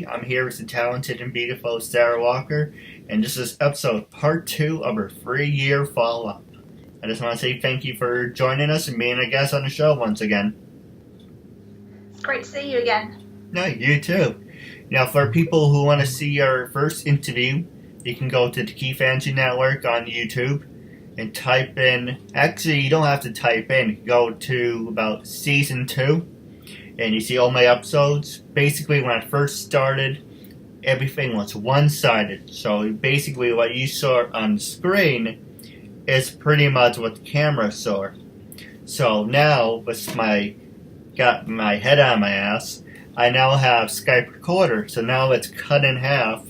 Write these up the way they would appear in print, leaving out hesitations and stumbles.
I'm here with the talented and beautiful Sarah Walker, and this is episode part 2 of our 3-year follow-up. I just want to say thank you for joining us and being a guest on the show once again. It's great to see you again. No, you too. Now, for people who want to see our first interview, you can go to the KeithAndrewNetWork on YouTube and type in, actually you don't have to type in, go to about season 2 and you see all my episodes. Basically when I first started, everything was one-sided, so basically what you saw on the screen is pretty much what the camera saw. So now, with got my head on my ass, I now have Skype recorder, so now it's cut in half.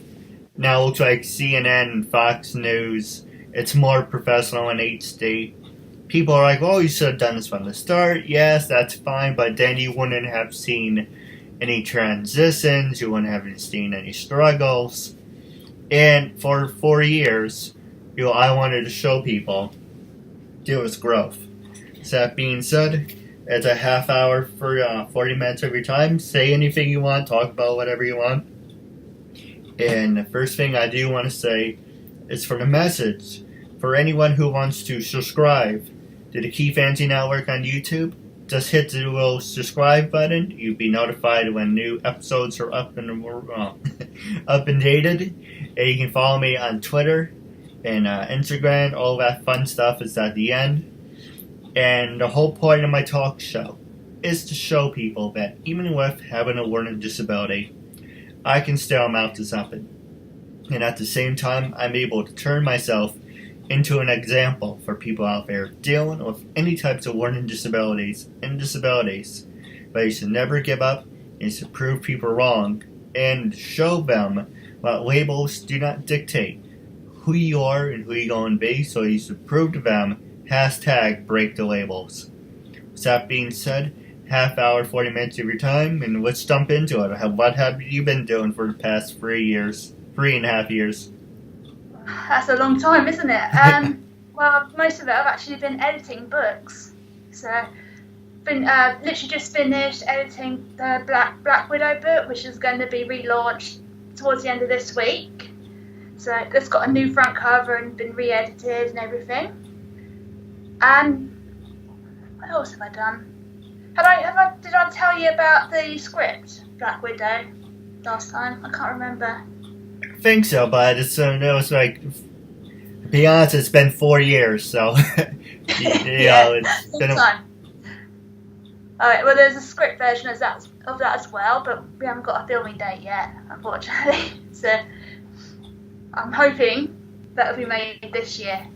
Now it looks like CNN and Fox News. It's more professional in HD. People are like, oh, you should have done this from the start. Yes, that's fine, but then you wouldn't have seen any transitions. You wouldn't have seen any struggles. And for 4 years, I wanted to show people there was growth. So that being said, it's a half hour for 40 minutes of your time. Say anything you want. Talk about whatever you want. And the first thing I do want to say is for the message. For anyone who wants to subscribe to the Keith Andrew Network on YouTube, just hit the little subscribe button. You'll be notified when new episodes are up and dated. And you can follow me on Twitter and Instagram. All that fun stuff is at the end. And the whole point of my talk show is to show people that even with having a learning disability, I can still amount to something. And at the same time, I'm able to turn myself into an example for people out there dealing with any types of learning disabilities and disabilities. But you should never give up. You should prove people wrong and show them that labels do not dictate who you are and who you're going to be. So you should prove to them, #break the labels. With that being said, half hour, 40 minutes of your time, and let's jump into it. What have you been doing for the past 3.5 years? That's a long time, isn't it? Well, most of it I've actually been editing books. So, been literally just finished editing the Black Widow book, which is going to be relaunched towards the end of this week. So it's got a new front cover and been re-edited and everything. And what else have I done? Did I tell you about the script, Black Widow, last time? I can't remember. I think so, but it's like, to be honest, it's been 4 years, so it's been a time. Alright, well, there's a script version of that as well, but we haven't got a filming date yet, unfortunately. So I'm hoping that'll be made this year.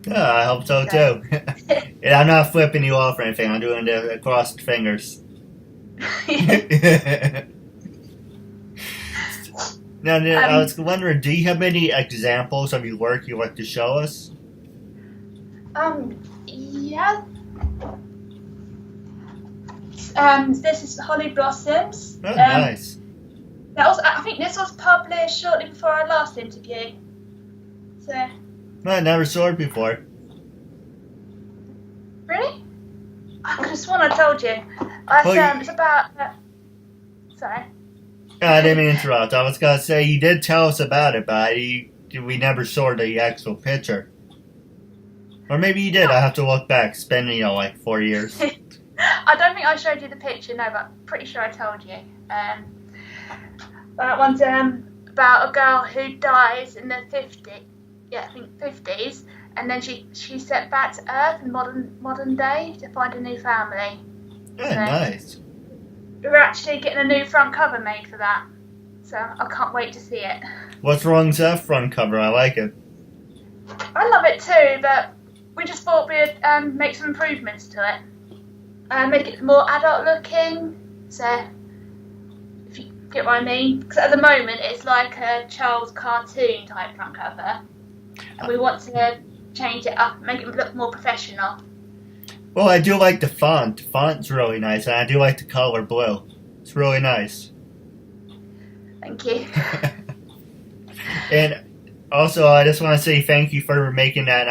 Yeah, I hope so too. And I'm not flipping you off or anything. I'm doing the crossed fingers. Now, I was wondering, do you have any examples of your work you'd like to show us? Yeah. This is Holly Blossoms. Oh, nice. I think this was published shortly before our last interview. So. I never saw it before. Really? I could have sworn I told you. It's about. Sorry. I didn't mean to interrupt. I was going to say, you did tell us about it, but we never saw the actual picture. Or maybe you did. I have to look back. It's been, like 4 years. I don't think I showed you the picture, no, but I'm pretty sure I told you. That one's about a girl who dies in the 50s, and then she's sent back to Earth in modern day to find a new family. Yeah, so, nice. We're actually getting a new front cover made for that, so I can't wait to see it. What's wrong with that front cover? I like it. I love it too, but we just thought we'd make some improvements to it. Make it more adult looking, so if you get what I mean. Because at the moment it's like a child's cartoon type front cover, and we want to change it up, make it look more professional. Well, I do like the font. The font's really nice, and I do like the color blue. It's really nice. Thank you. And also, I just want to say thank you for making that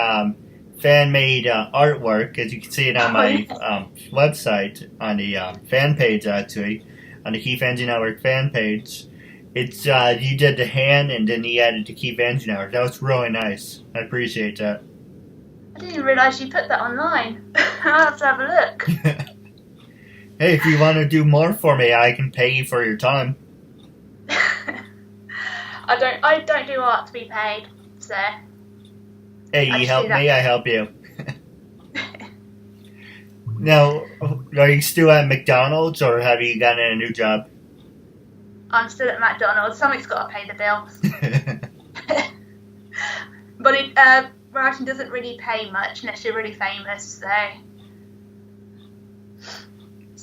fan-made artwork, as you can see it on my website, on the fan page, actually, on the Keith Andrew Network fan page. It's you did the hand and then you added the KeithAndrewNetWork. That was really nice. I appreciate that. I didn't even realise you put that online. I'll have to have a look. Hey, if you want to do more for me, I can pay you for your time. I don't do art to be paid, so. Hey, you help me, I help you. Now, are you still at McDonald's or have you gotten a new job? I'm still at McDonald's. Something's got to pay the bills. But writing doesn't really pay much unless you're really famous, so.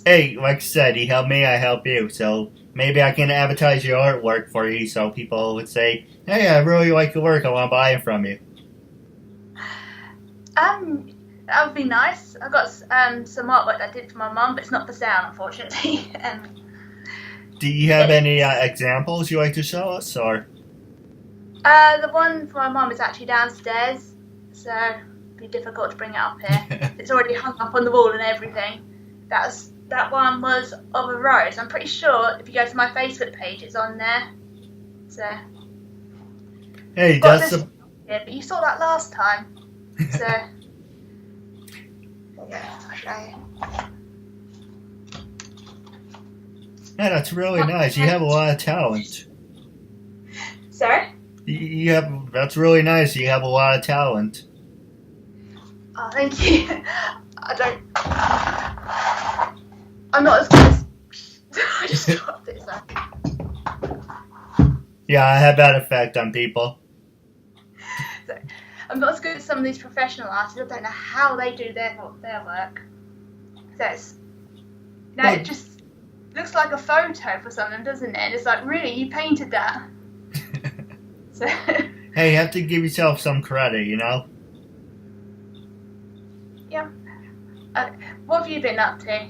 Hey, like I said, you help me, I help you. So maybe I can advertise your artwork for you so people would say, hey, I really like your work, I want to buy it from you. That would be nice. I've got some artwork I did for my mum, but it's not for sale, unfortunately. Do you have any examples you like to show us, or? The one for my mum is actually downstairs, so it'd be difficult to bring it up here. It's already hung up on the wall and everything. That one was of a rose. I'm pretty sure if you go to my Facebook page, it's on there. So. Hey, that's a. Yeah, but you saw that last time. So. Yeah, I'll show you. Yeah, that's really nice. You have a lot of talent. Sorry? That's really nice. You have a lot of talent. Oh, thank you. I'm not as good as... I just dropped it, so. Yeah, I have that effect on people. So, I'm not as good as some of these professional artists. I don't know how they do their work. So it just looks like a photo for some of them, doesn't it? And it's like, really, you painted that? So. Hey, you have to give yourself some credit, you know? Yeah. What have you been up to?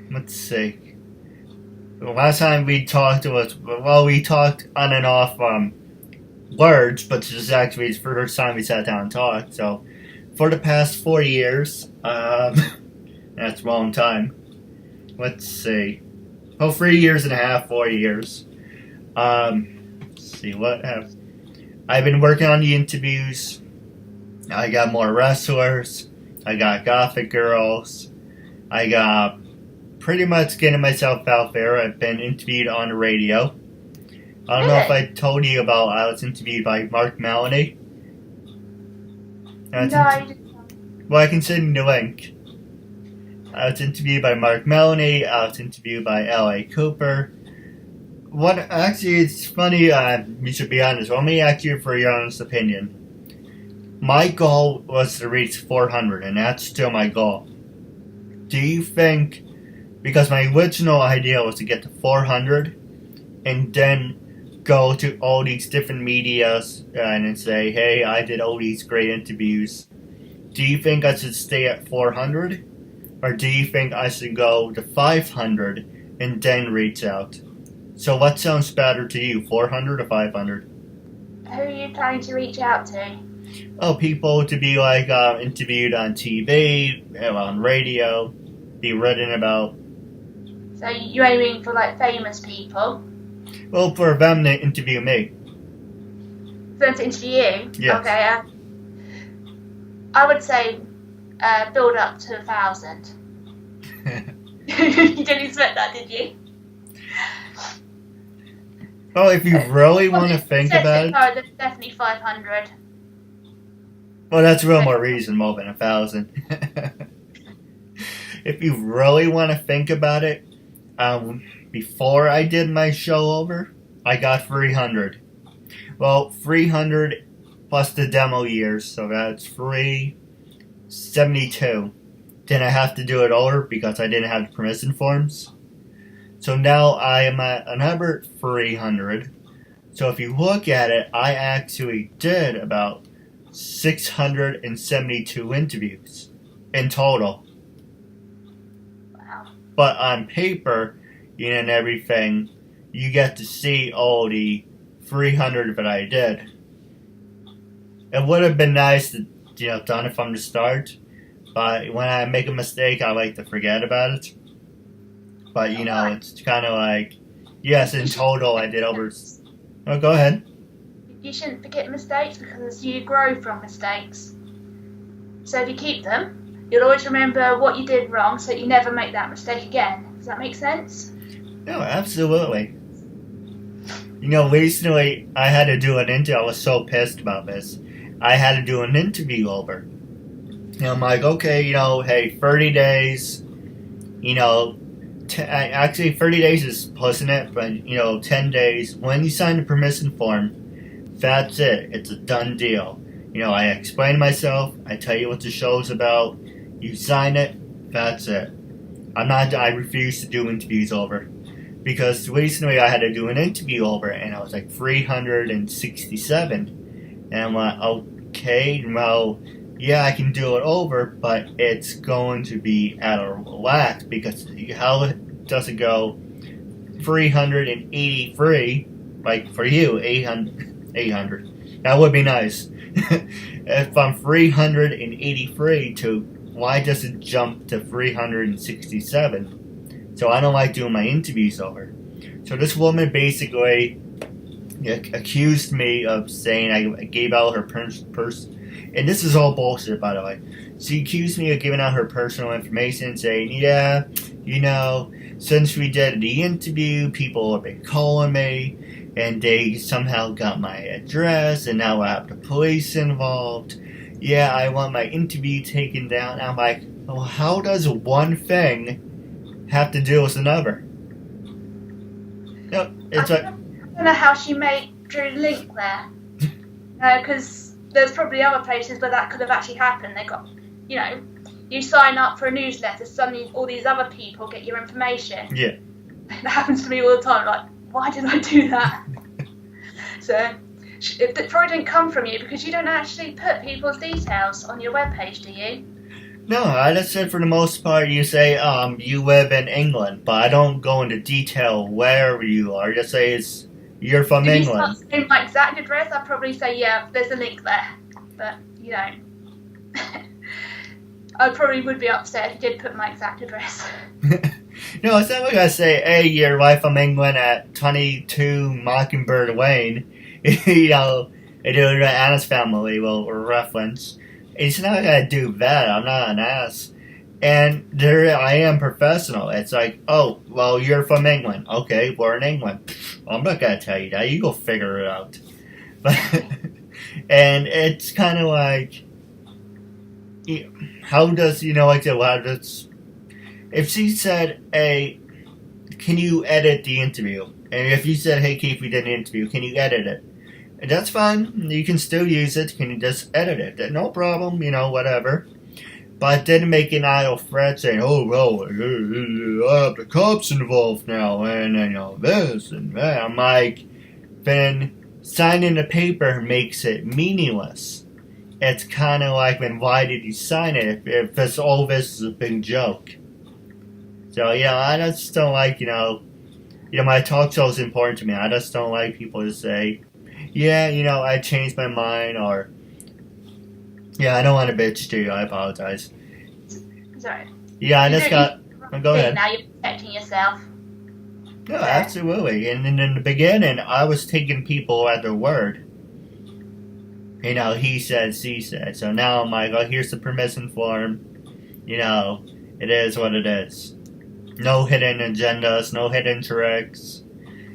Let's see. The last time we talked we talked on and off words, but this is actually the first time we sat down and talked. So, for the past 4 years, that's a long time. Let's see. 3 years and a half, 4 years. Let's see, I've been working on the interviews. I got more wrestlers. I got gothic girls. I got pretty much getting myself out there. I've been interviewed on the radio. I don't know if I told you about I was interviewed by Mark Melanie. No, I didn't. Well, I can send you the link. I was interviewed by Mark Melanie. I was interviewed by L.A. Cooper. Actually, it's funny, you should be honest. Let me ask you for your honest opinion. My goal was to reach 400, and that's still my goal. Do you think, because my original idea was to get to 400, and then go to all these different medias and say, hey, I did all these great interviews. Do you think I should stay at 400? Or do you think I should go to 500 and then reach out? So what sounds better to you, 400 or 500? Who are you trying to reach out to? Oh, people to be like interviewed on TV, on radio, be written about. So you're aiming for like famous people? Well, for them to interview me. For them to interview you? Yes. Okay, I would say build up to 1,000. You didn't expect that, did you? Well, if you really want to think about it... No, there's definitely 500. Well, that's a real more reasonable than 1,000. If you really want to think about it, before I did my show over, I got 300. Well, 300 plus the demo years, so that's 372. Then I have to do it over because I didn't have the permission forms. So now I am at another 300. So if you look at it, I actually did about 672 interviews in total. Wow. But on paper, and everything, you get to see all the 300 that I did. It would have been nice to, done it from the start. But when I make a mistake, I like to forget about it. but it's kind of like, yes, in total I did over. Oh, go ahead. You shouldn't forget mistakes because you grow from mistakes. So if you keep them, you'll always remember what you did wrong, so you never make that mistake again. Does that make sense? No, absolutely. Recently I had to do an interview. I was so pissed about this. I had to do an interview over. And I'm like, okay, hey, 30 days, actually 30 days is pushing it, but, 10 days. When you sign the permission form, that's it. It's a done deal. I explain myself. I tell you what the show's about. You sign it. That's it. I refuse to do interviews over. Because recently I had to do an interview over, and I was like 367. And I'm like, okay, well, yeah, I can do it over, but it's going to be out of whack, because how does it go 383, like for you, 800. That would be nice. If I'm 383 to, why does it jump to 367? So I don't like doing my interviews over. So this woman basically accused me of saying I gave out her and this is all bullshit, by the way. She accused me of giving out her personal information, saying, yeah, since we did the interview, people have been calling me, and they somehow got my address, and now I have the police involved. Yeah, I want my interview taken down. I'm like, well, how does one thing have to do with another? It's I don't know how she drew the link there, because there's probably other places where that could have actually happened. They got, you sign up for a newsletter, suddenly all these other people get your information. Yeah. That happens to me all the time. Like, why did I do that? So, it probably didn't come from you, because you don't actually put people's details on your webpage, do you? No, I just said for the most part, you say, you live in England, but I don't go into detail where you are. I just say you're from England. If you start saying my exact address, I'd probably say, yeah, there's a link there. But, I probably would be upset if you did put my exact address. No, it's not like I say, hey, you're right from England at 22 Mockingbird Lane. It Anna's family will reference. It's not like I do that. I'm not an ass. And there I am professional. It's like, oh, well, you're from England. Okay, we're in England. I'm not going to tell you that. You go figure it out. But and it's kind of like, how does, if she said, hey, can you edit the interview? And if you said, hey, Keith, we did an interview, can you edit it? And that's fine. You can still use it. Can you just edit it? No problem, whatever. But didn't make an idle threat saying, oh, well, I have the cops involved now, and, this and that. I'm like, then signing the paper makes it meaningless. It's kind of like, then why did you sign it if this is a big joke? So, I just don't like, my talk show is important to me. I just don't like people to say, yeah, I changed my mind, or, yeah, I don't want to bitch to you. I apologize. Sorry. Yeah, I just got... Go ahead. Now you're protecting yourself. No, absolutely. And in the beginning, I was taking people at their word. He said, she said. So now I'm like, oh, here's the permission form. It is what it is. No hidden agendas, no hidden tricks.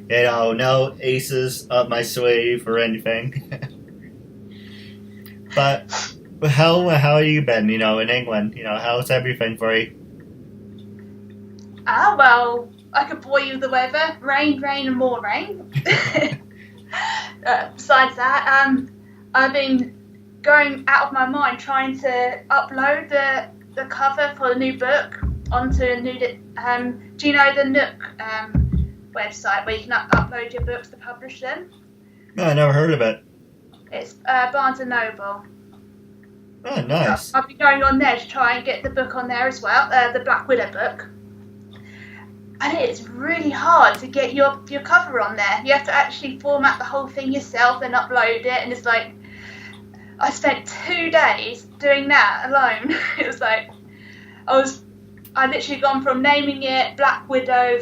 No aces up my sleeve or anything. But how have you been, in England? How's everything for you? Well, I could bore you with the weather. Rain, and more rain. Besides that, I've been going out of my mind trying to upload the cover for the new book onto a new... do you know the Nook website where you can upload your books to publish them? No, I never heard of it. It's Barnes & Noble. Oh, nice. I've been going on there to try and get the book on there as well, the Black Widow book. And it's really hard to get your cover on there. You have to actually format the whole thing yourself and upload it, and it's like, I spent 2 days doing that alone. It was like, I was I literally gone from naming it Black Widow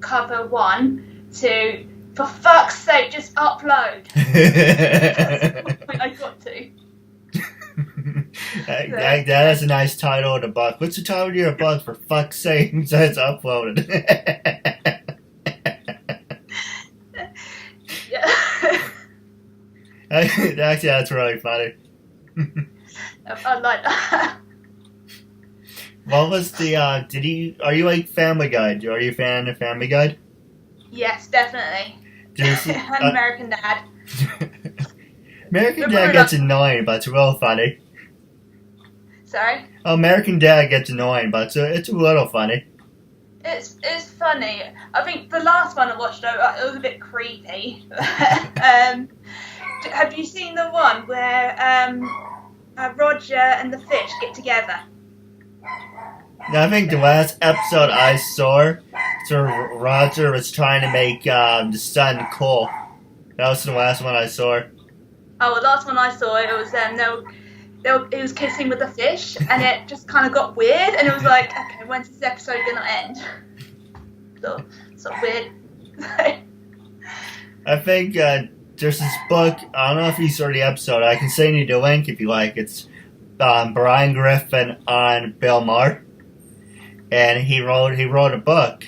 cover 1 to, for fuck's sake, just upload. That's the point I got to. That is a nice title of the book. What's the title of your book? For fuck's sake, it says uploaded. Yeah. Actually, that's really funny. I like that. What was the, are you like Family Guy? Are you a fan of Family Guy? Yes, definitely. And American Dad. American Dad gets annoying, but it's real funny. Sorry? American Dad gets annoying, but it's a little funny. It's funny. I think the last one I watched, it was a bit creepy. Have you seen the one where Roger and the fish get together? I think the last episode I saw, so Roger was trying to make the sun cool. That was the last one I saw. Oh, the last one I saw, it was he was kissing with the fish, and it just kind of got weird, and it was like, okay, when's this episode gonna end? So weird. I think there's this book. I don't know if you saw the episode. I can send you the link if you like. It's Brian Griffin on Bill Maher, and he wrote a book,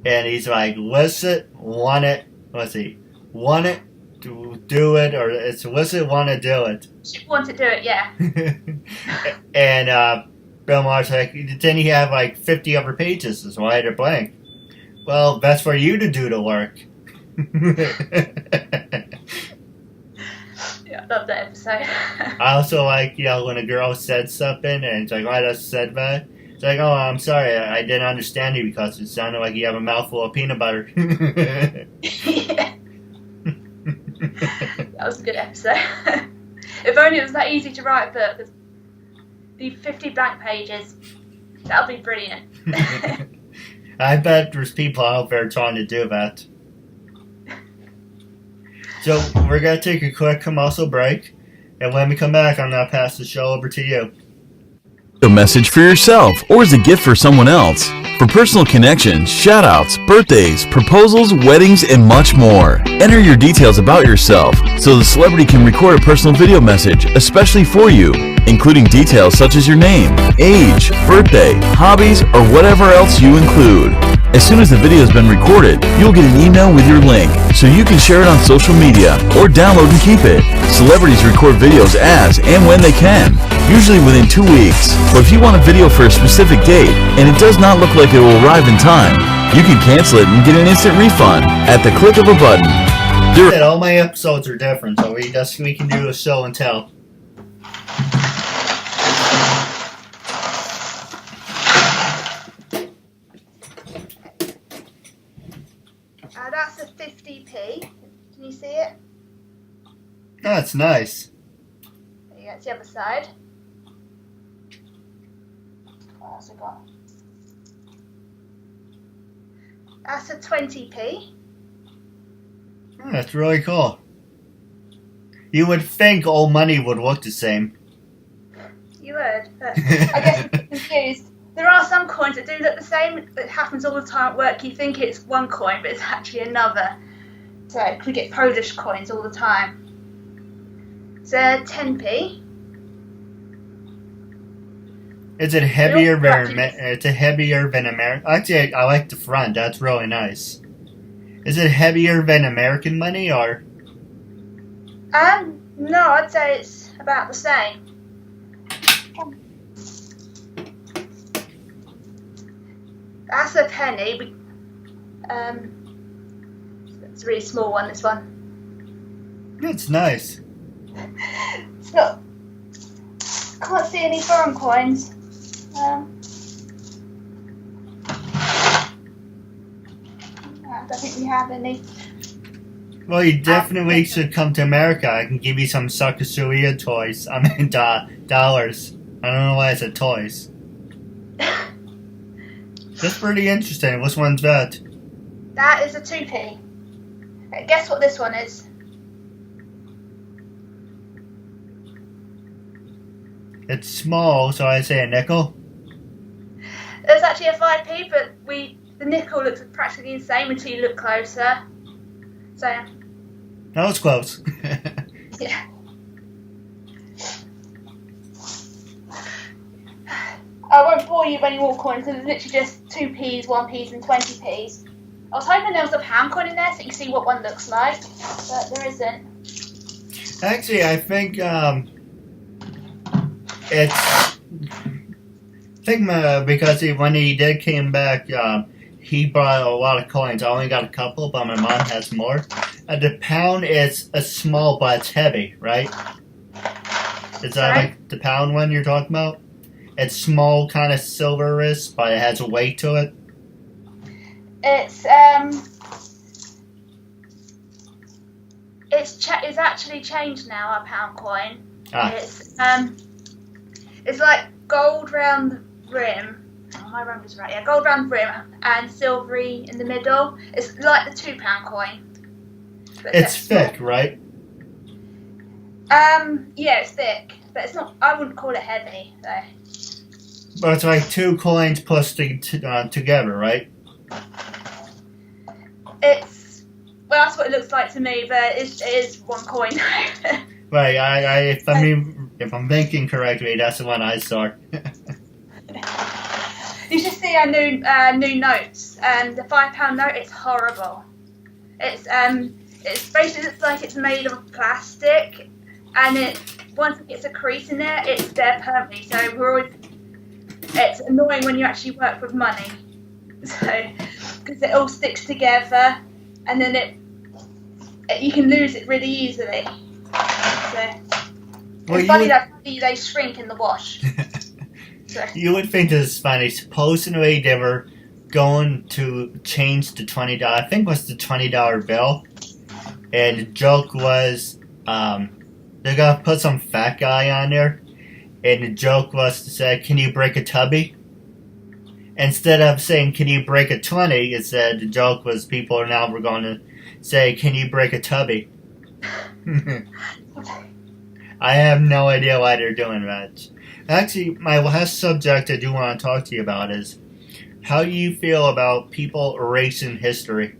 and he's like, to do it, or it's illicit, want to do it. She want to do it, yeah. And Bill Maher's like, then you have like 50 other pages, that's why they're blank. Well, that's for you to do the work. Yeah, I love that episode. I also like, when a girl said something, and it's like, why does said that? It's like, oh, I'm sorry, I didn't understand you because it sounded like you have a mouthful of peanut butter. Yeah. That was a good episode. If only it was that easy to write a book. The 50 blank pages. That would be brilliant. I bet there's people out there trying to do that. So, we're going to take a quick commercial break. And when we come back, I'm going to pass the show over to you. A message for yourself or as a gift for someone else. For personal connections, shout-outs, birthdays, proposals, weddings, and much more. Enter your details about yourself so the celebrity can record a personal video message especially for you, including details such as your name, age, birthday, hobbies, or whatever else you include. As soon as the video has been recorded, you'll get an email with your link so you can share it on social media or download and keep it. Celebrities record videos as and when they can, usually within 2 weeks. But if you want a video for a specific date and it does not look like it will arrive in time, you can cancel it and get an instant refund at the click of a button. All my episodes are different, so we can do a show and tell. That's a 50p. Can you see it? That's nice. There you go, it's the other side. What else have I got? That's a 20p. That's really cool. You would think all money would look the same. You would, but I guess I'm confused. There are some coins that do look the same. It happens all the time at work. You think it's one coin, but it's actually another. So we get Polish coins all the time. It's a 10p. Is it heavier than American? Actually, I like the front. That's really nice. Is it heavier than American money, or? No, I'd say it's about the same. That's a penny. It's a really small one, this one. That's nice. It's not. Can't see any foreign coins. I don't think we have any. Well, you definitely should come to America. I can give you some Sakasuya toys. I mean, dollars. I don't know why I said toys. That's pretty interesting. Which one's that? That is a 2p. Guess what this one is? It's small, so I say a nickel. There's actually a 5p, but the nickel looks practically the same until you look closer. So. That was close. Yeah. I won't bore you with any more coins because it's literally just 2p's, 1p's, and 20p's. I was hoping there was a pound coin in there so you can see what one looks like, but there isn't. Actually, I think it's. Because when he did came back, he brought a lot of coins. I only got a couple, but my mom has more. The pound is a small, but it's heavy, right? Is that like the pound one you're talking about? It's small, kind of silverish, but it has a weight to it. It's actually changed now. Our pound coin. Ah. It's like gold round the rim. Oh, my rim is right. Yeah, gold round the rim and silvery in the middle. It's like the £2 coin. It's thick, right? Yeah, it's thick, but it's not. I wouldn't call it heavy, though. But it's like 2 coins plus together, right? That's what it looks like to me, but it is 1 coin. Right. If I'm thinking correctly, that's the one I saw. You should see our new notes. The £5 note. It's horrible. It's basically looks like it's made of plastic, and once it gets a crease in there, it's there permanently. So it's annoying when you actually work with money, so because it all sticks together, and then you can lose it really easily. So it's funny that they shrink in the wash. So. You would think this is funny. Supposedly they were going to change the $20. I think it was the $20 bill, and the joke was they're gonna put some fat guy on there. And the joke was to say, "Can you break a tubby?" Instead of saying, "Can you break a 20?" it said the joke was people now were going to say, "Can you break a tubby?" I have no idea why they're doing that. Actually, my last subject I do want to talk to you about is how do you feel about people erasing history?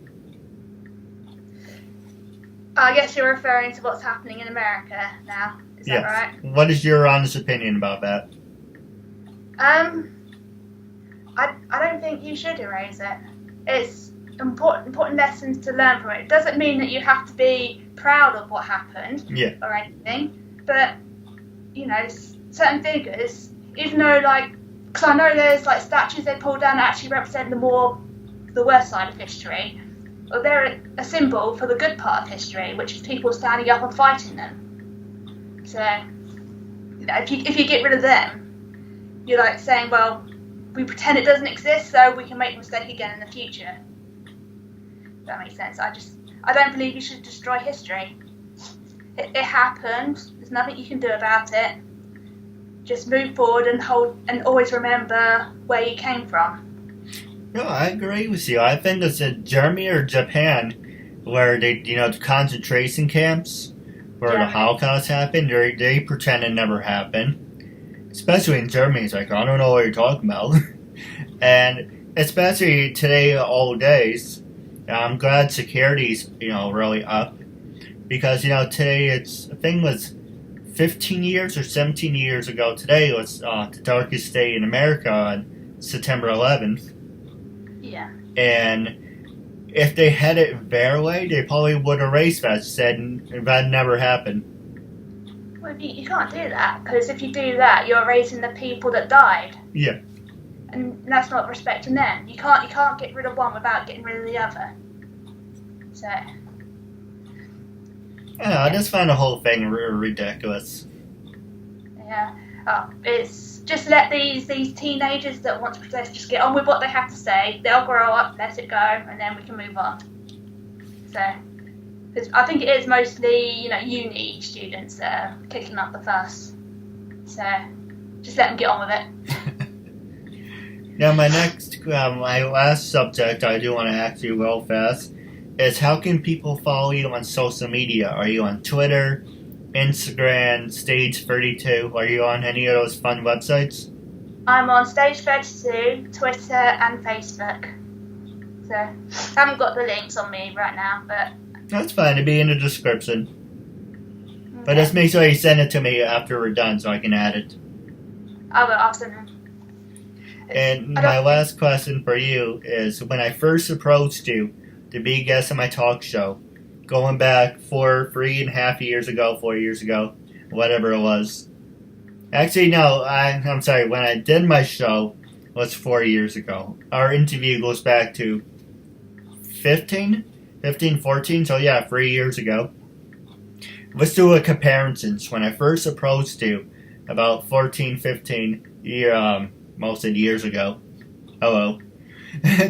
I guess you're referring to what's happening in America now. Is that right? What is your honest opinion about that? I don't think you should erase it. It's important lessons to learn from it. It doesn't mean that you have to be proud of what happened or anything, but certain figures, even though because I know there's statues they pull down that actually represent the worst side of history. Well, they're a symbol for the good part of history, which is people standing up and fighting them. So, if you get rid of them, you're saying, well, we pretend it doesn't exist so we can make a mistake again in the future. If that makes sense. I don't believe you should destroy history. It happened. There's nothing you can do about it. Just move forward and always remember where you came from. No, I agree with you. I think it's in Germany or Japan where they, the concentration camps where the Holocaust happened, they pretend it never happened. Especially in Germany, it's like, I don't know what you're talking about. And especially today, old days, I'm glad security's, really up. Because, today I think it was 15 years or 17 years ago today was the darkest day in America on September 11th. Yeah. And if they had it their way, they probably would erase that, said that never happened. Well, you can't do that, because if you do that, you're erasing the people that died. Yeah. And that's not respecting them. You can't get rid of one without getting rid of the other. So. I just find the whole thing ridiculous. Yeah. It's just let these teenagers that want to protest just get on with what they have to say. They'll grow up, let it go, and then we can move on. So, because I think it is mostly uni students that are kicking up the fuss. So, just let them get on with it. Now, my last subject I do want to ask you real fast is how can people follow you on social media? Are you on Twitter, Instagram, Stage 32? Are you on any of those fun websites? I'm on Stage 32, Twitter, and Facebook. So, I haven't got the links on me right now, but... That's fine. It'll be in the description. Okay. But just make sure you send it to me after we're done so I can add it. I will, I'll send them. And my last question for you is, when I first approached you to be a guest on my talk show, going back 3.5 years ago, 4 years ago, whatever it was. Actually, no, I'm sorry, when I did my show was 4 years ago. Our interview goes back to 15, 14, so yeah, 3 years ago. Let's do a comparison. When I first approached you about 14, 15 most of years ago. Hello.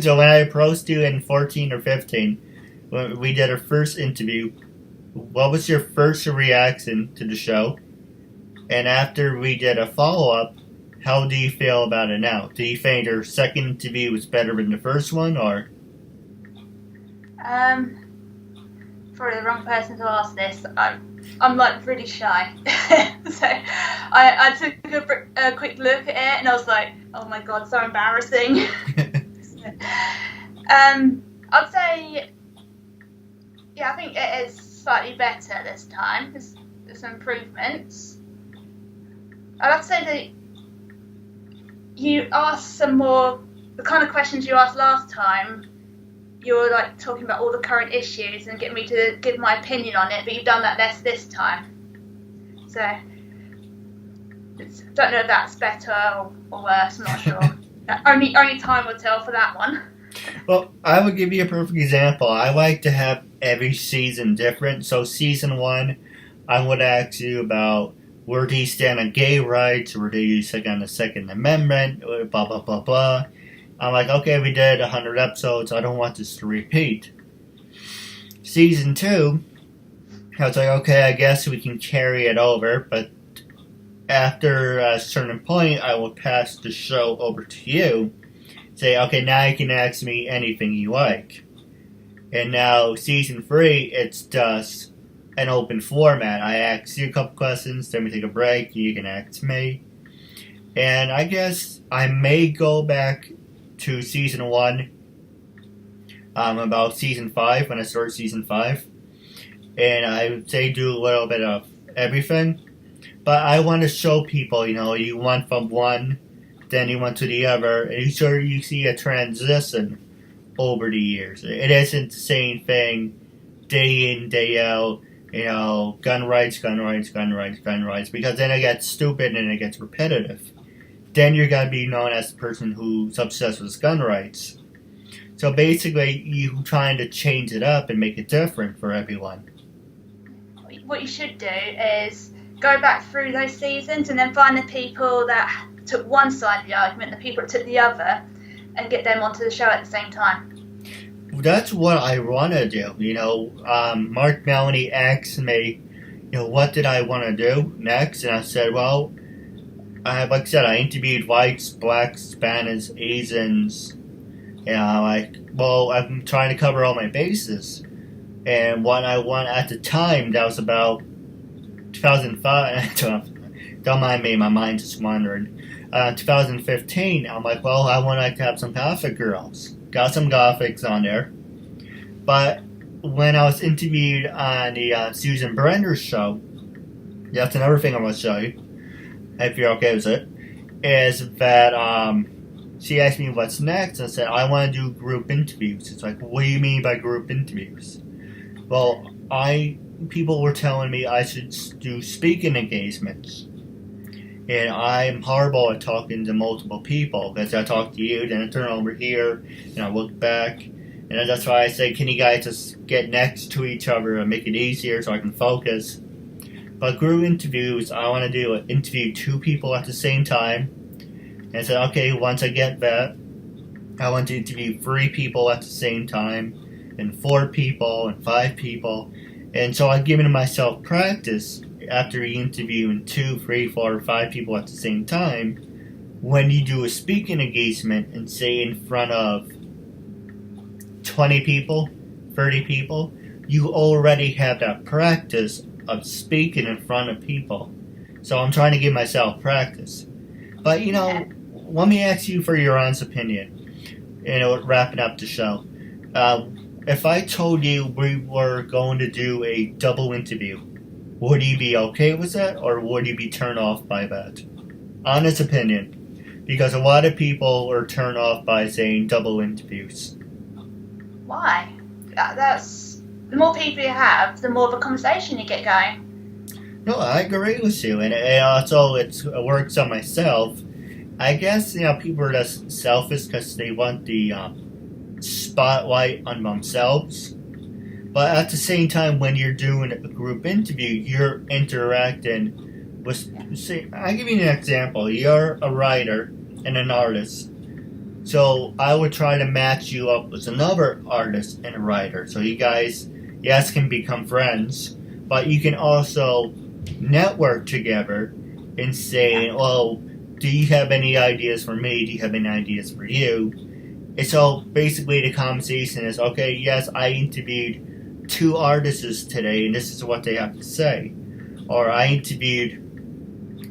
So when I approached you in 14 or 15, when we did our first interview, what was your first reaction to the show? And after we did a follow-up, how do you feel about it now? Do you think our second interview was better than the first one, or? Probably the wrong person to ask this. I'm like really shy, so I took a quick look at it and I was like, oh my god, so embarrassing. I'd say, yeah, I think it is slightly better this time. There's some improvements. I'd have to say that you asked some more, the kind of questions you asked last time. You were like talking about all the current issues and get me to give my opinion on it, but you've done that less this time. So, don't know if that's better or worse, I'm not sure. only time will tell for that one. Well, I would give you a perfect example. I like to have every season different. So season 1, I would ask you about where do you stand on gay rights, where do you stand on the Second Amendment, blah, blah, blah, blah. I'm like, okay, we did 100 episodes. I don't want this to repeat. Season 2, I was like, okay, I guess we can carry it over. But after a certain point, I will pass the show over to you. Say, okay, now you can ask me anything you like. And now, Season 3, it's just an open format. I ask you a couple questions, then we take a break, you can ask me. And I guess I may go back to Season 1, about Season 5, when I start Season 5. And I would say do a little bit of everything. But I want to show people, you went from one, then you went to the other, and sure you see a transition over the years. It isn't the same thing day in, day out, gun rights, gun rights, gun rights, gun rights, because then it gets stupid and it gets repetitive. Then you're going to be known as the person who's obsessed with gun rights. So basically, you trying to change it up and make it different for everyone. What you should do is go back through those seasons and then find the people that took one side of the argument, the people that took the other, and get them onto the show at the same time. That's what I want to do. Mark Melanie asked me, what did I want to do next? And I said, well, like I said, I interviewed whites, blacks, Spanish, Asians. I'm trying to cover all my bases. And what I want at the time, that was about 2005. Don't mind me, my mind's just wandering. 2015, I'm like, well, I want to have some gothic girls. Got some gothics on there. But when I was interviewed on the Susan Brenner's show, that's another thing I want to show you, if you're okay with it, is that she asked me what's next, and I said, I want to do group interviews. It's like, what do you mean by group interviews? Well, people were telling me I should do speaking engagements. And I'm horrible at talking to multiple people, because I talk to you, then I turn over here, and I look back. And that's why I say, can you guys just get next to each other and make it easier so I can focus? But group interviews, I want to interview 2 people at the same time. And I said, okay, once I get that, I want to interview 3 people at the same time, and 4 people, and 5 people. And so I've given myself practice after interviewing 2, 3, 4, 5 people at the same time. When you do a speaking engagement and say in front of 20 people, 30 people, you already have that practice of speaking in front of people. So I'm trying to give myself practice. But let me ask you for your honest opinion. Wrapping up the show. If I told you we were going to do a double interview, would you be okay with that, or would you be turned off by that? Honest opinion. Because a lot of people are turned off by saying double interviews. Why? That's the more people you have, the more of a conversation you get going. No, I agree with you, and also it works on myself. I guess people are just selfish because they want the spotlight on themselves. But at the same time, when you're doing a group interview, you're interacting with. Say, I'll give you an example. You're a writer and an artist. So I would try to match you up with another artist and a writer. So you guys, yes, can become friends, but you can also network together and say, "Oh, do you have any ideas for me? Do you have any ideas for you?" And so basically the conversation is, okay, yes, I interviewed 2 artists today, and this is what they have to say. Or I interviewed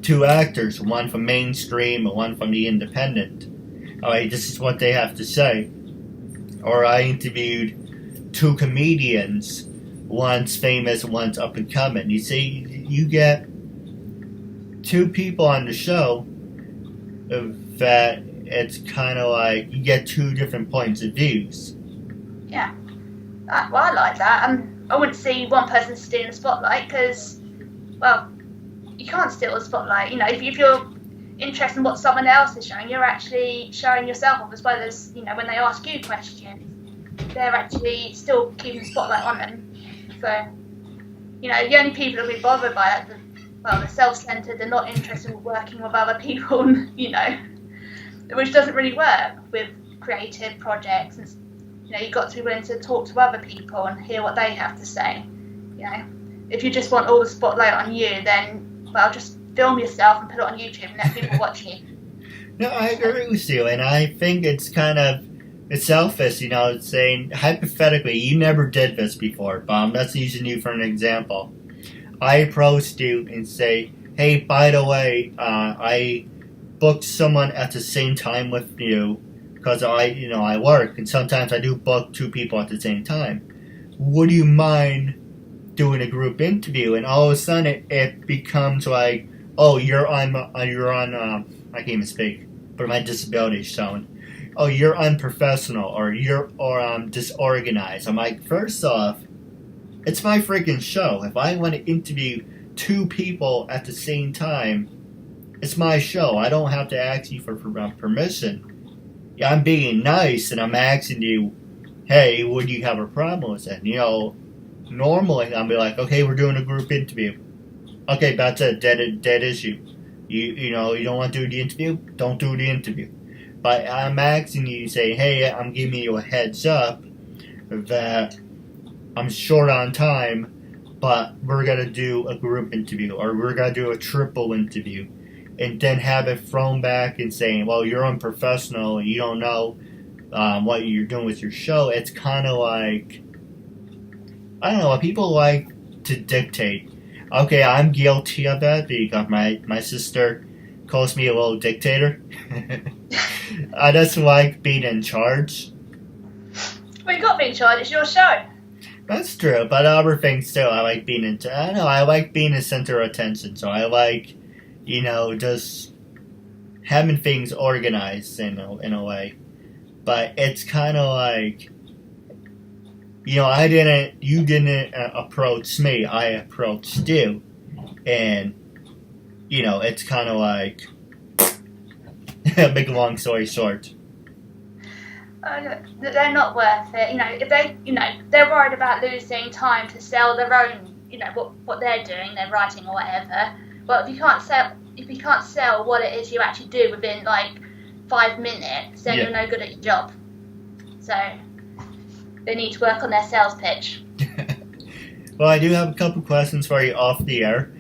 2 actors, one from mainstream and one from the independent. Alright, this is what they have to say. Or I interviewed 2 comedians, one's famous, one's up and coming. You see, you get 2 people on the show that it's kind of like you get 2 different points of views. Yeah. Well, I like that. I wouldn't see one person stealing the spotlight because, well, you can't steal the spotlight. If you're interested in what someone else is showing, you're actually showing yourself off, as well as, when they ask you questions, they're actually still keeping the spotlight on them. So, the only people that will be bothered by that, they're self-centered, they're not interested in working with other people, which doesn't really work with creative projects. And, you've got to be willing to talk to other people and hear what they have to say. If you just want all the spotlight on you, then, well, just film yourself and put it on YouTube and let people watch you. No, I agree with you, and I think it's selfish, saying, hypothetically, you never did this before, but I'm just using you for an example. I approached you and say, hey, by the way, I booked someone at the same time with you because I work, and sometimes I do book 2 people at the same time. Would you mind doing a group interview? And all of a sudden it becomes like, oh, you're on I can't even speak, but my disability is showing. Oh, you're unprofessional, or you're disorganized. I'm like, first off, it's my freaking show. If I want to interview 2 people at the same time, it's my show. I don't have to ask you for permission. Yeah, I'm being nice, and I'm asking you, hey, would you have a problem with that? Normally I'll be like, okay, we're doing a group interview. Okay, that's a dead issue. You don't want to do the interview? Don't do the interview. But I'm asking you to say, hey, I'm giving you a heads up that I'm short on time, but we're going to do a group interview, or we're going to do a triple interview, and then have it thrown back and saying, well, you're unprofessional and you don't know what you're doing with your show. It's kind of like, I don't know, people like to dictate. Okay, I'm guilty of that because my sister calls me a little dictator. I just like being in charge. Well, you got to be in charge. It's your show. That's true, but other things too. I like being I like being the center of attention. So I like, just having things organized in a way. But it's kind of like, you didn't approach me. I approached you, and it's kind of like, make a long story short. They're not worth it. If they, they're worried about losing time to sell their own, what they're doing, their writing or whatever. Well, if you can't sell what it is you actually do within like 5 minutes, then you're no good at your job. So they need to work on their sales pitch. Well, I do have a couple questions for you off the air,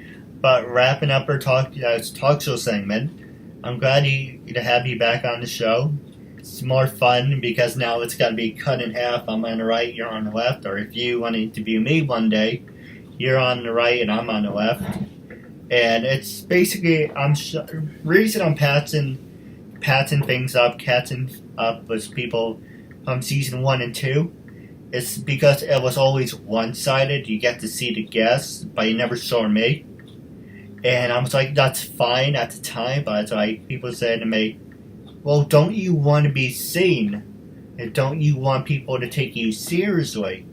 but wrapping up our talk show segment, I'm glad to have you back on the show. It's more fun because now it's got to be cut in half. I'm on the right, you're on the left. Or if you want to interview me one day, you're on the right and I'm on the left. And it's basically, reason I'm passing patching things up, catching up with people from season 1 and 2. It's because it was always one-sided. You get to see the guests, but you never saw me. And I was like, that's fine at the time, but it's like people said to me, well, don't you want to be seen? And don't you want people to take you seriously?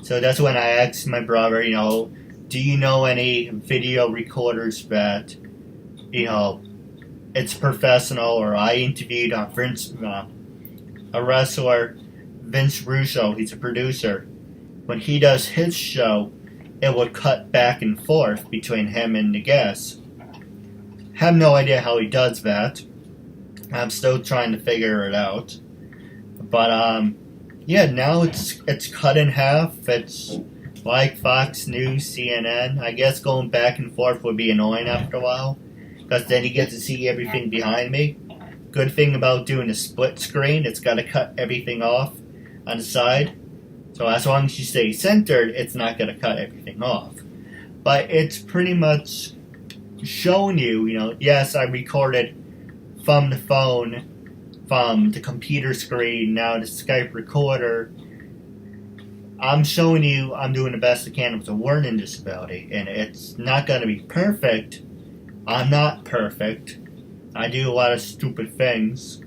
So that's when I asked my brother, do you know any video recorders that, it's professional? Or I interviewed a wrestler, Vince Russo. He's a producer. When he does his show, it would cut back and forth between him and the guests. Have no idea how he does that. I'm still trying to figure it out. But now it's cut in half. It's like Fox News, CNN. I guess going back and forth would be annoying after a while, because then you get to see everything behind me. Good thing about doing a split screen, it's got to cut everything off on the side. So as long as you stay centered, it's not going to cut everything off. But it's pretty much showing you, yes, I recorded from the phone, from the computer screen, now the Skype recorder. I'm showing you I'm doing the best I can with a learning disability. And it's not going to be perfect. I'm not perfect. I do a lot of stupid things.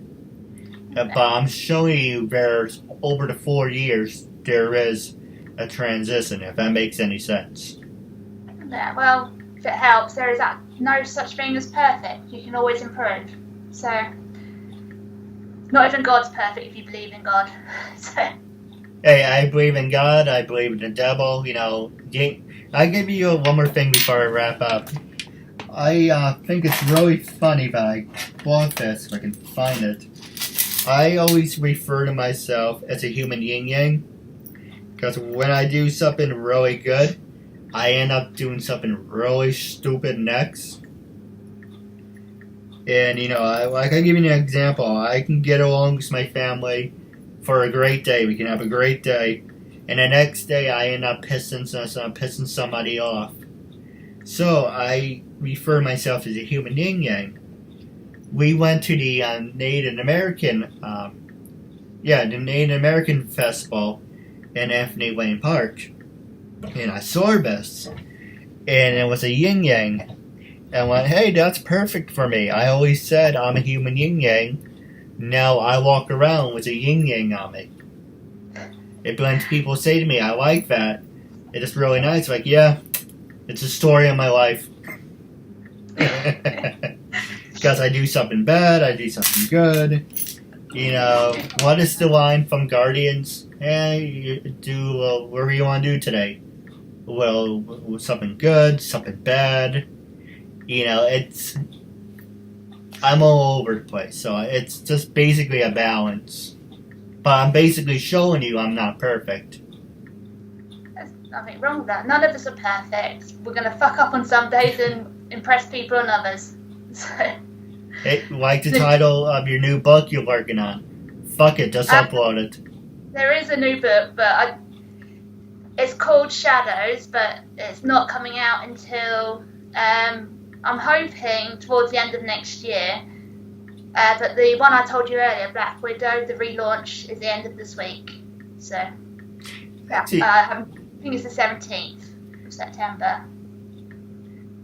But I'm showing you there's, over the 4 years, there is a transition, if that makes any sense. Yeah, well, if it helps, there is no such thing as perfect. You can always improve. So, not even God's perfect if you believe in God. So. Hey, I believe in God, I believe in the devil, I give you one more thing before I wrap up. I think it's really funny that I bought this, if I can find it. I always refer to myself as a human yin-yang, because when I do something really good, I end up doing something really stupid next. And, I can give you an example. I can get along with my family for a great day. We can have a great day. And the next day, I end up pissing somebody off. So, I refer myself as a human yin-yang. We went to the Native American festival in Anthony Wayne Park. And I saw this. And it was a yin-yang. And I went, hey, that's perfect for me. I always said I'm a human yin-yang. Now I walk around with a yin-yang on me. When people say to me, I like that, it is really nice. Like, yeah, it's a story of my life. Because I do something bad, I do something good. What is the line from Guardians? Hey, you do whatever you want to do today. Well, something good, something bad. I'm all over the place. So it's just basically a balance. But I'm basically showing you I'm not perfect. There's nothing wrong with that. None of us are perfect. We're going to fuck up on some days and impress people on others. So. Hey, like the title of your new book you're working on. Fuck it, just upload it. There is a new book, but it's called Shadows, but it's not coming out until I'm hoping towards the end of next year. But the one I told you earlier, Black Widow, the relaunch is the end of this week. So I think it's the 17th of September.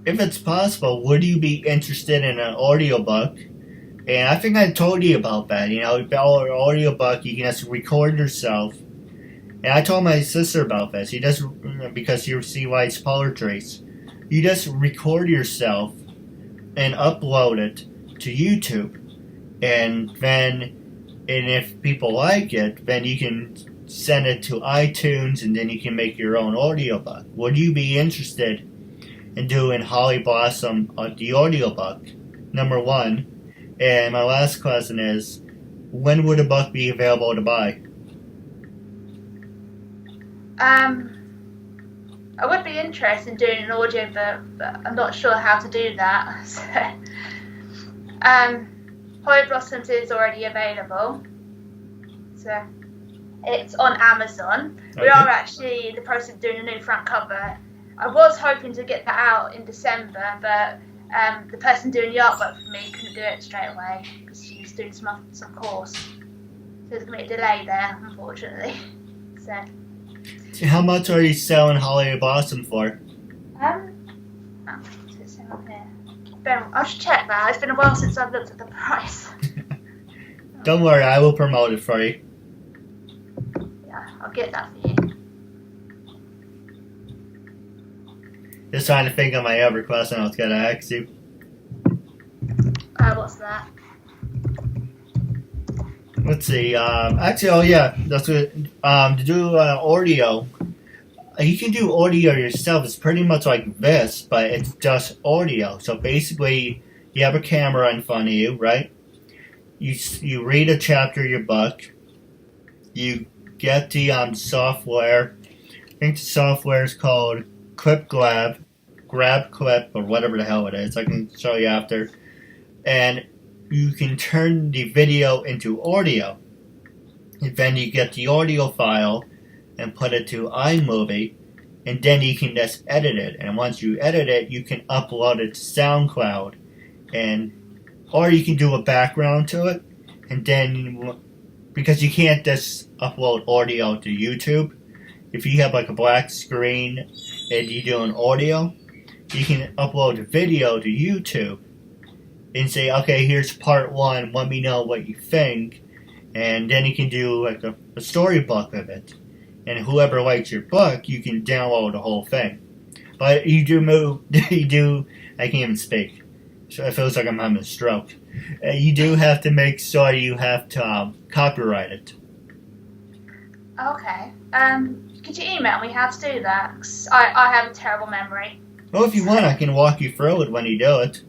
If it's possible, would you be interested in an audiobook? And I think I told you about that. Our audiobook, you can just record yourself. And I told my sister about this. You just, because you see why it's poetry. You just record yourself and upload it to YouTube. And if people like it, then you can send it to iTunes and then you can make your own audiobook. Would you be interested in doing Holly Blossom, the audiobook? Number one. And my last question is, when would a book be available to buy? I would be interested in doing an audiobook, but I'm not sure how to do that. So, Holly Blossoms is already available. So, it's on Amazon. Okay. We are actually in the process of doing a new front cover. I was hoping to get that out in December, but the person doing the artwork for me couldn't do it straight away because she's just doing some course. So there's going to be a delay there, unfortunately. So. How much are you selling Holiday Blossom for? What's it saying on here? I should check that. It's been a while since I've looked at the price. Don't worry, I will promote it for you. Yeah, I'll get that for you. Just trying to think of my other question I was going to ask you. What's that? Let's see. Actually, oh yeah, that's what. To do audio, you can do audio yourself. It's pretty much like this, but it's just audio. So basically, you have a camera in front of you, right? You read a chapter of your book. You get the software. I think the software is called Grab Clip, or whatever the hell it is. I can show you after. And you can turn the video into audio. And then you get the audio file and put it to iMovie, and then you can just edit it. And once you edit it, you can upload it to SoundCloud, or you can do a background to it. And then, because you can't just upload audio to YouTube, if you have like a black screen and you do an audio, you can upload a video to YouTube and say, okay, here's part 1, let me know what you think, and then you can do like a storybook of it. And whoever likes your book, you can download the whole thing. But I can't even speak. So it feels like I'm having a stroke. You do have to make sure you have to copyright it. Okay. Could you email me how to do that? 'Cause I have a terrible memory. Well, if you want, I can walk you through it when you do it.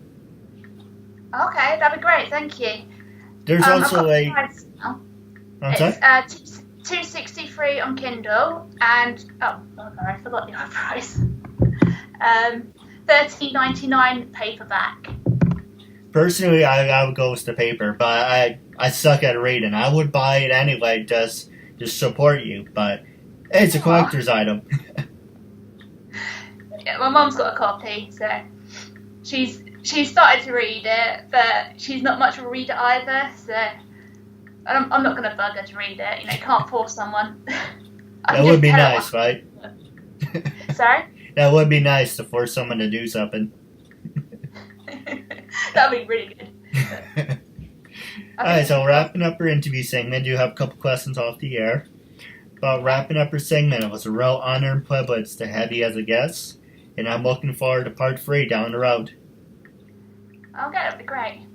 Okay, that'd be great, thank you. There's also a... It's $2.63 on Kindle, and oh no, I forgot the other price. $13.99 paperback. Personally, I would go with the paper, but I suck at reading. I would buy it anyway, just support you. But it's a collector's item. Yeah, my mum's got a copy, so she's started to read it, but she's not much of a reader either. So I'm not going to bug her to read it. You know, you can't force someone. That would be nice, right? Sorry? That would be nice to force someone to do something. That'd be really good. Alright, so wrapping up our interview segment, I do have a couple questions off the air. But wrapping up our segment, it was a real honor and privilege to have you as a guest, and I'm looking forward to part 3 down the road. Okay, that'd be great.